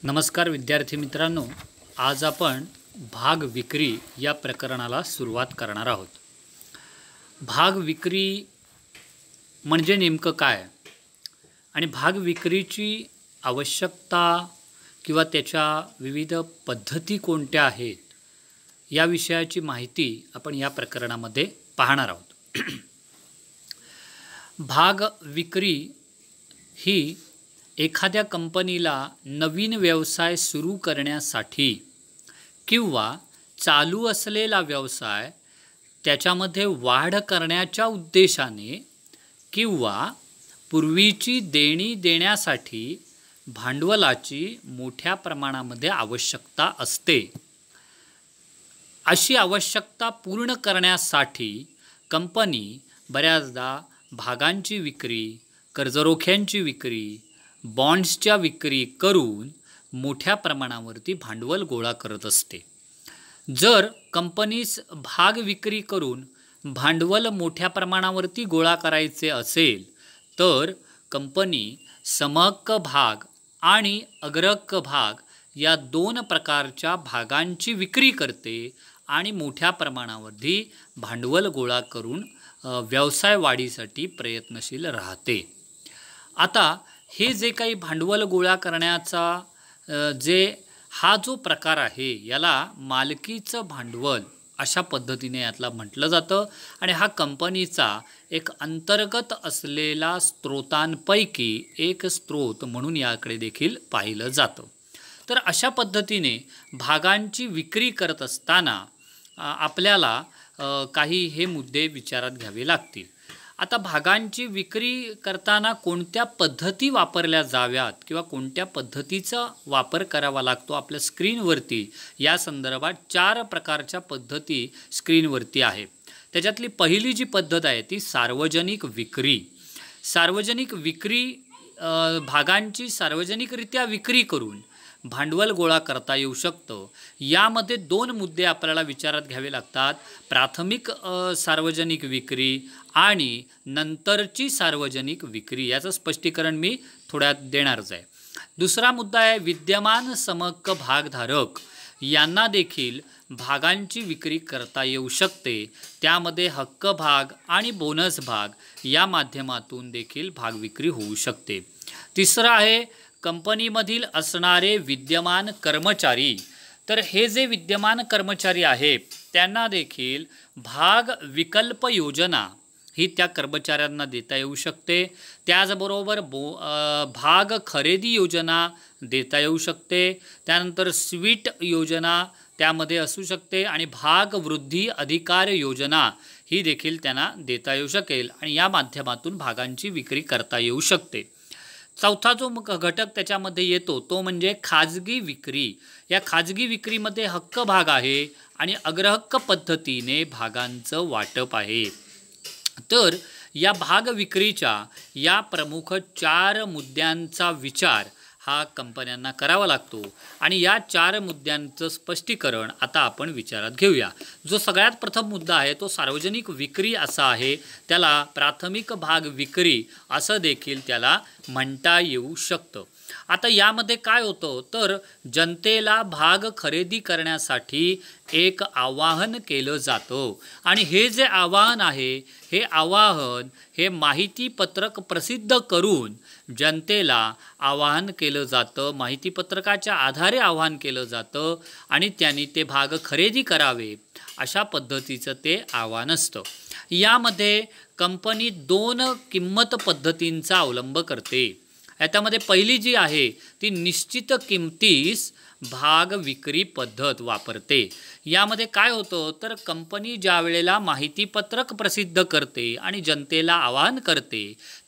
नमस्कार विद्यार्थी मित्रांनो, आज आपण भाग विक्री या प्रकरणाला सुरुवात करणार आहोत। भाग विक्री म्हणजे नेमकं काय आणि भाग विक्रीची आवश्यकता किंवा त्याच्या विविध पद्धती कोणत्या आहेत या विषयाची माहिती आपण या प्रकरणामध्ये पाहणार आहोत। भाग विक्री ही एखाद्या कंपनीला नवीन व्यवसाय सुरू करण्यासाठी किंवा चालू असलेला व्यवसाय त्याच्यामध्ये वाढ करण्याच्या उद्देशाने किंवा पूर्वीची देणी देण्यासाठी भांडवलाची मोठ्या प्रमाणामध्ये आवश्यकता असते। अशी आवश्यकता पूर्ण करण्यासाठी कंपनी बऱ्याचदा भागांची विक्री, कर्जरोख्यांची विक्री, बॉन्ड्सच्या विक्री करून मोठ्या प्रमाणावरती भांडवल गोळा करत असते। जर कंपनीस भाग विक्री करून भांडवल मोठ्या प्रमाणावरती गोळा करायचे असेल तर कंपनी समहक्क भाग आणि अग्रहक्क भाग या दोन प्रकारच्या भागांची विक्री करते आणि मोठ्या प्रमाणावरती भांडवल गोळा करून व्यवसाय वाढीसाठी प्रयत्नशील राहते। आता हे जे काही भांडवल गोळा करण्याचा हा जो प्रकार आहे याला मालकीचं भांडवल अशा पद्धतीने यातला म्हटलं जातं आणि हा कंपनीचा एक अंतर्गत असलेला स्त्रोतांपैकी एक स्त्रोत म्हणून याकडे देखील पाहिलं जातं। तर अशा पद्धतीने भागांची विक्री करत असताना आपल्याला काही हे मुद्दे विचारात घ्यावे लागतील। आता भागांची विक्री करताना कोणत्या पद्धती वापरल्या जाव्यात किंवा कोणत्या पद्धतीचा वापर करावा लागतो आपल्या स्क्रीनवरती या संदर्भात 4 प्रकारच्या पद्धती स्क्रीनवरती आहे। त्याच्यातली पहिली जी पद्धत आहे ती सार्वजनिक विक्री। सार्वजनिक विक्री भागांची सार्वजनिकरित्या विक्री करून भांडवल गोळा करता येऊ शकतं। यामध्ये 2 मुद्दे आपल्याला विचारात घ्यावे लागतात, प्राथमिक सार्वजनिक विक्री आणि नंतरची सार्वजनिक विक्री। याचं स्पष्टीकरण मी थोड्यात देणारच आहे। दुसरा मुद्दा आहे विद्यमान समहक्क भागधारक यांना देखील भागांची विक्री करता येऊ शकते। त्यामध्ये हक्क भाग आणि बोनस भाग या माध्यमातून देखील भाग विक्री होऊ शकते। तिसरा आहे कंपनीमधील असणारे विद्यमान कर्मचारी। तर हे जे विद्यमान कर्मचारी आहेत त्यांना देखील भाग विकल्प योजना ही त्या कर्मचाऱ्यांना देता येऊ शकते। त्याचबरोबर भाग खरेदी योजना देता येऊ शकते। त्यानंतर स्वीट योजना त्यामध्ये असू शकते आणि भाग वृद्धी अधिकार योजना ही देखील त्यांना देता येऊ शकेल आणि या माध्यमातून भागांची विक्री करता येऊ शकते। चौथा जो घटक त्याच्यामध्ये येतो तो म्हणजे खाजगी विक्री। या खाजगी विक्रीमध्ये हक्क भाग आहे आणि अग्रहक्क पद्धतीने भागांचं वाटप आहे। तर या भाग विक्रीच्या या प्रमुख 4 मुद्द्यांचा विचार हा कंपन्यांना करावा लागतो आणि या 4 मुद्द्यांचं स्पष्टीकरण आता आपण विचारात घेऊया। जो सगळ्यात प्रथम मुद्दा आहे तो सार्वजनिक विक्री असा आहे। त्याला प्राथमिक भाग विक्री असं देखील त्याला म्हणता येऊ शकतं। आता यामध्ये काय होतं तर जनतेला भाग खरेदी करण्यासाठी एक आवाहन केलं जातं आणि हे जे आवाहन आहे हे आवाहन हे माहिती पत्रक प्रसिद्ध करून जनतेला आवाहन केलं जातं। माहिती पत्रकाच्या आधारे आवाहन केलं जातं आणि त्यांनी ते भाग खरेदी करावे अशा पद्धतीचं ते आवाहन असतं। यामध्ये कंपनी 2 किंमत पद्धतींचा अवलंब करते। याच्यामध्ये पहिली जी आहे ती निश्चित किमतीस भाग विक्री पद्धत वापरते। यामध्ये काय होतं तर कंपनी ज्या वेळेला माहितीपत्रक प्रसिद्ध करते आणि जनतेला आवाहन करते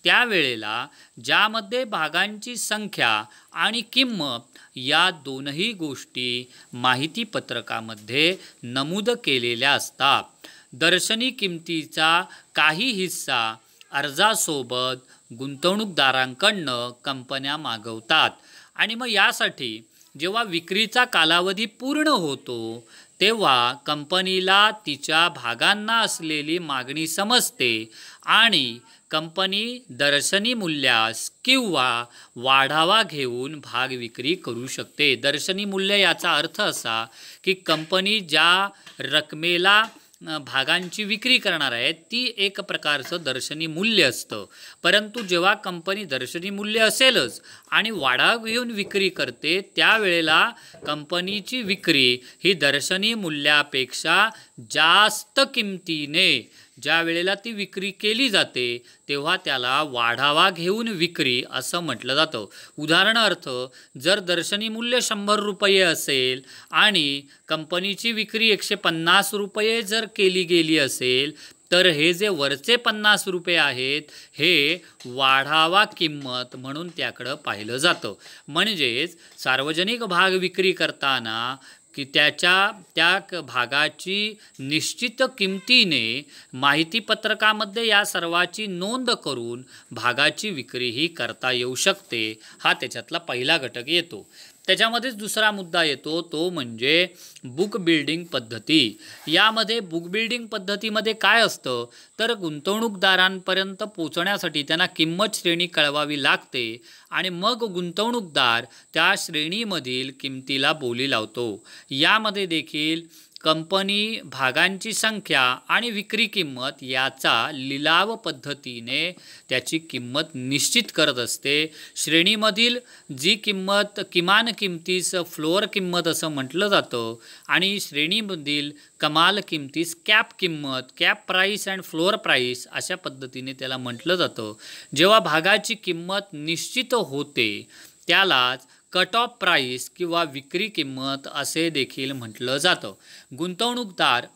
त्यावेळेला ज्यामध्ये भागांची संख्या आणि किंमत या दोनही गोष्टी माहितीपत्रकामध्ये नमूद केलेल्या असतात। दर्शनी किमतीचा काही हिस्सा अर्जासोबत गुंतवणूकदारांकडनं कंपन्या मागवतात आणि मग यासाठी जेव्हा विक्रीचा कालावधी पूर्ण होतो तेव्हा कंपनीला तिच्या भागांना असलेली मागणी समजते आणि कंपनी दर्शनी मूल्यास किंवा वाढावा घेऊन भाग विक्री करू शकते। दर्शनी मूल्य याचा अर्थ असा की कंपनी ज्या रकमेला भागांची विक्री करणार आहे ती एक प्रकारचं दर्शनी मूल्य असतं, परंतु जेव्हा कंपनी दर्शनी मूल्य असेलच आणि वाढावा घेऊन विक्री करते त्यावेळेला कंपनीची विक्री ही दर्शनी मूल्यापेक्षा जास्त किमतीने ज्या वेळेला ती विक्री केली जाते तेव्हा त्याला वाढावा घेऊन विक्री असं म्हटलं जातं। उदाहरणार्थ जर दर्शनी मूल्य 100 रुपये असेल आणि कंपनीची विक्री 150 रुपये जर केली गेली असेल तर हे जे वरचे 50 रुपये आहेत हे वाढावा किंमत म्हणून त्याकडं पाहिलं जातं। म्हणजेच सार्वजनिक भाग विक्री करताना की त्या भागाची निश्चित किमतीने माहितीपत्रकामध्ये या सर्वाची नोंद करून भागाची विक्री ही करता येऊ शकते। हा त्याच्यातला पहिला घटक येतो। त्याच्यामध्येच दुसरा मुद्दा येतो तो म्हणजे बुक बिल्डिंग पद्धती। यामध्ये बुक बिल्डिंग पद्धतीमध्ये काय असतं तर गुंतवणूकदारांपर्यंत पोहोचण्यासाठी त्यांना किंमत श्रेणी कळवावी लागते आणि मग गुंतवणूकदार त्या श्रेणीमधील किमतीला बोली लावतो। यामध्ये देखील कंपनी भागांची संख्या आणि विक्री किंमत याचा लिलाव पद्धतीने त्याची किंमत निश्चित करत असते। श्रेणीमधील जी किंमत किमान किंमतीस फ्लोअर किंमत असं म्हटलं जातं आणि श्रेणीमधील कमाल किंमतीस कॅप किंमत, cap price and floor price अशा पद्धतीने त्याला म्हटलं जातं। जेव्हा भागाची किंमत निश्चित होते त्यालाच कट ऑफ प्राईस किंवा विक्री किंमत असे देखील म्हटलं जातं। गुंतवणूकदार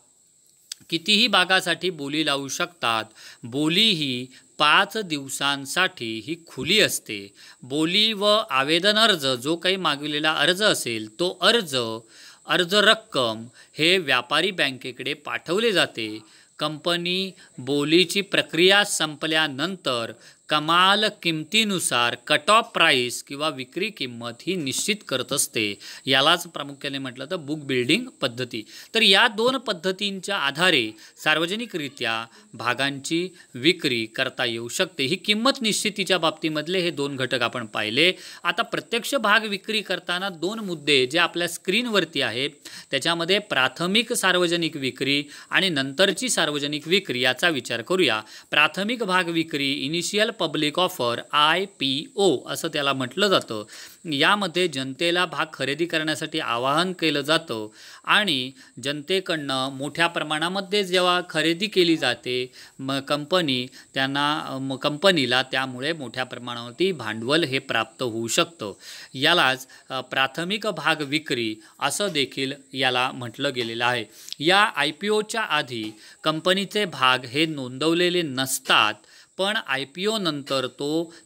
कितीही भागासाठी बोली लावू शकतात। बोली ही 5 दिवसांसाठी ही खुली असते। बोली व आवेदन अर्ज जो काही मागविलेला अर्ज असेल तो अर्ज रक्कम हे व्यापारी बँकेकडे पाठवले जाते। कंपनी बोलीची प्रक्रिया संपल्यानंतर कमाल किमतीनुसार कट ऑफ प्राईस किंवा विक्री किंमत ही निश्चित करत असते। यालाच प्रामुख्याने म्हटलं तर बुक बिल्डिंग पद्धती। तर या दोन पद्धतींच्या आधारे सार्वजनिकरित्या भागांची विक्री करता येऊ शकते। ही किंमत निश्चितीच्या बाबतीमधले हे दोन घटक आपण पाहिले। आता प्रत्यक्ष भाग विक्री करताना दोन मुद्दे जे आपल्या स्क्रीनवरती आहेत त्याच्यामध्ये प्राथमिक सार्वजनिक विक्री आणि नंतरची सार्वजनिक विक्री याचा विचार करूया। प्राथमिक भाग विक्री इनिशियल पब्लिक ऑफर IPO असं त्याला म्हटलं जातं। यामध्ये जनतेला भाग खरेदी करण्यासाठी आवाहन केलं जातं आणि जनतेकडनं मोठ्या प्रमाणामध्ये जेव्हा खरेदी केली जाते कंपनीला त्यामुळे मोठ्या प्रमाणावरती भांडवल हे प्राप्त होऊ शकतं। यालाच प्राथमिक भाग विक्री असं देखील याला म्हटलं गेलेलं आहे। या IPOच्या आधी कंपनीचे भाग हे नोंदवलेले नसतात, पण IPO नंतर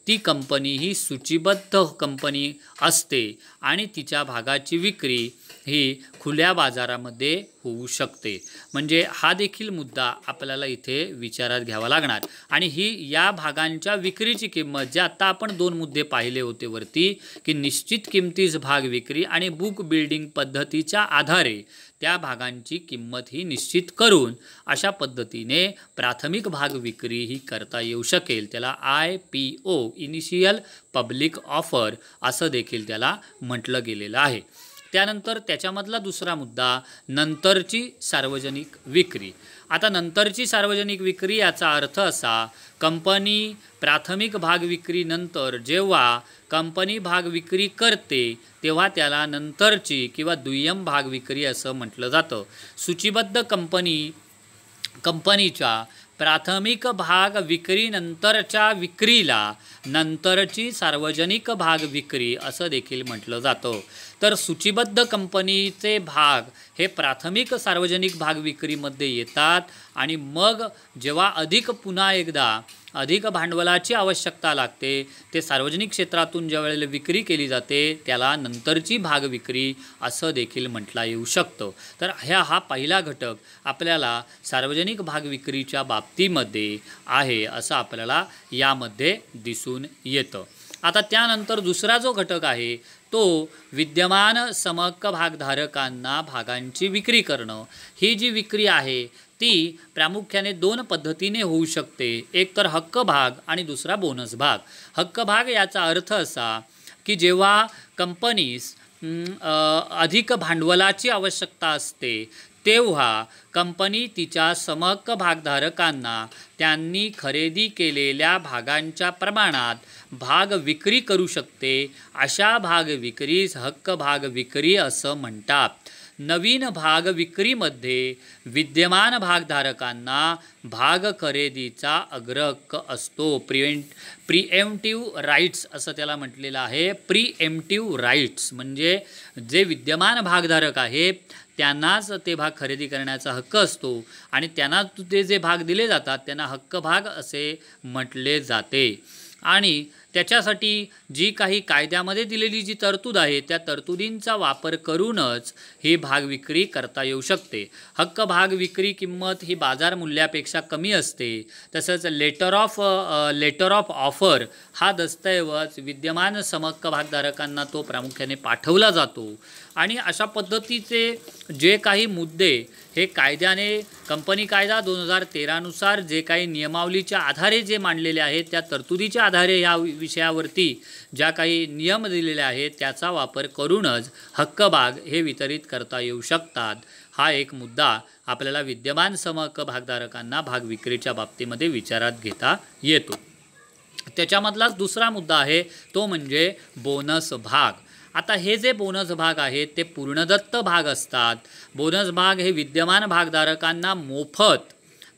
ती कंपनी ही सूचीबद्ध कंपनी असते आणि तिच्या भागाची विक्री ही खुल्या बाजारामध्ये होऊ शकते। म्हणजे हा देखील मुद्दा आपल्याला इथे विचारात घ्यावा लागणार। आणि ही या भागांच्या विक्रीची किंमत जे आता आपण दोन मुद्दे पाहिले होते वरती की निश्चित किमतीस भाग विक्री आणि बुक बिल्डिंग पद्धतीच्या आधारे त्या भागांची किंमत ही निश्चित करून अशा पद्धतीने प्राथमिक भाग विक्री ही करता येऊ शकेल। त्याला IPO इनिशियल पब्लिक ऑफर असं देखील त्याला म्हटलं गेलेलं आहे। त्यानंतर त्याच्यामधला दुसरा मुद्दा नंतरची सार्वजनिक विक्री। आता नंतरची सार्वजनिक विक्री याचा अर्थ असा कंपनी प्राथमिक भाग विक्रीनंतर जेव्हा कंपनी भाग विक्री करते तेव्हा त्याला नंतरची किंवा दुय्यम भाग विक्री असं म्हटलं जातं। सूचीबद्ध कंपनीच्या प्राथमिक भाग विक्रीनंतरच्या विक्रीला नंतरची सार्वजनिक भाग विक्री असं देखील म्हटलं जातं। तर सूचीबद्ध कंपनीचे भाग हे प्राथमिक सार्वजनिक भाग विक्रीमध्ये येतात आणि मग जेव्हा पुन्हा एकदा अधिक भांडवलाची आवश्यकता लागते ते सार्वजनिक क्षेत्रातून ज्या वेळेला विक्री केली जाते त्याला नंतरची भाग विक्री असं देखील म्हटलं येऊ शकतं। तर हा पहिला घटक आपल्याला सार्वजनिक भाग विक्रीच्या बाबतीमध्ये आहे असं आपल्याला यामध्ये दिसून येतं। आता त्यानंतर दुसरा जो घटक आहे तो विद्यमान समहक्क भागधारकांना भागांची विक्री करणं. ही जी विक्री आहे ती प्रामुख्याने दोन पद्धतीने होऊ शकते. एक तर हक्क भाग आणि दुसरा बोनस भाग. हक्क भाग याचा अर्थ असा की जेव्हा कंपनीस अधिक भांडवलाची आवश्यकता असते तेव्हा कंपनी तिच्या समहक्क भागधारकांना त्यांनी खरेदी केलेल्या भागांच्या प्रमाणात भाग विक्री करू शकते. अशा भाग विक्रीस हक्क भाग विक्री असं म्हणतात. नवीन भाग विक्रीमध्ये विद्यमान भागधारकांना भाग खरेदीचा अग्रहक्क असतो. प्रिएम्प्टिव्ह राईट्स असं त्याला म्हटलेलं आहे. प्रिएम्प्टिव्ह राईट्स म्हणजे जे विद्यमान भागधारक आहेत त्यांनाच ते भाग खरेदी करण्याचा हक्क असतो आणि त्यांना ते जे भाग दिले जातात त्यांना हक्क भाग असे म्हटले जाते. आणि त्याच्यासाठी जी काही कायद्यामध्ये दिलेली जी तरतूद आहे त्या तरतुदींचा वापर करूनच ही भाग विक्री करता येऊ शकते. हक्क भाग विक्री किंमत ही बाजार मूल्यापेक्षा कमी असते. तसंच लेटर ऑफ ऑफर हा दस्तऐवज विद्यमान समहक्क भागधारकांना तो प्रामुख्याने पाठवला जातो. आणि अशा पद्धतीचे जे काही मुद्दे हे कायद्याने कंपनी कायदा 2013 नुसार जे काही नियमावलीच्या आधारे जे मांडलेले आहेत त्या तरतुदीच्या आधारे या विषयावरती ज्या काही नियम दिलेले आहेत त्याचा वापर करूनच हक्क भाग हे वितरित करता येऊ शकतात. हा एक मुद्दा आपल्याला विद्यमान समहक्क भागधारकांना भाग विक्रीच्या बाबतीमध्ये विचारात घेता येतो. त्याच्यामधलाच दुसरा मुद्दा आहे तो म्हणजे बोनस भाग. आता हे जे बोनस भाग आहेत ते पूर्णदत्त भाग असतात. बोनस भाग हे विद्यमान भागधारकांना मोफत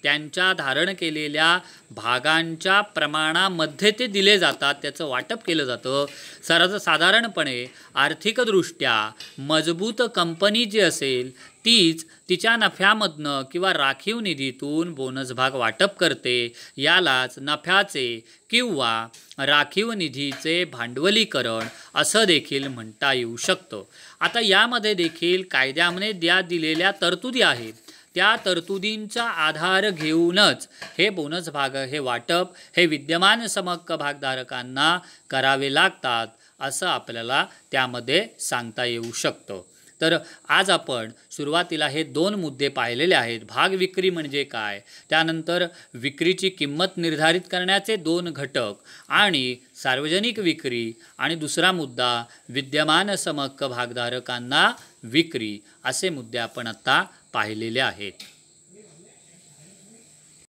त्यांच्या धारण केलेल्या भागांच्या प्रमाणामध्ये ते दिले जातात. त्याचं वाटप केलं जातं. साधारणपणे आर्थिकदृष्ट्या मजबूत कंपनी जी असेल तीच तिच्या नफ्यामधनं किंवा राखीव निधीतून बोनस भाग वाटप करते. यालाच नफ्याचे किंवा राखीव निधीचे भांडवलीकरण असं देखील म्हणता येऊ शकतं. आता यामध्ये देखील कायद्यामध्ये दिलेल्या तरतुदी आहेत त्या तरतुदींचा आधार घेऊनच हे बोनस भाग हे वाटप हे विद्यमान समहक्क भागधारकांना करावे लागतात असं आपल्याला त्यामध्ये सांगता येऊ शकतं. तर आज आपण सुरुवातीला हे दोन मुद्दे पाहिलेले आहेत. भाग विक्री म्हणजे काय, त्यानंतर विक्रीची किंमत निर्धारित करण्याचे दोन घटक आणि सार्वजनिक विक्री आणि दुसरा मुद्दा विद्यमान समहक्क भागधारकांना विक्री असे मुद्दे आपण आता पाहिलेले आहेत.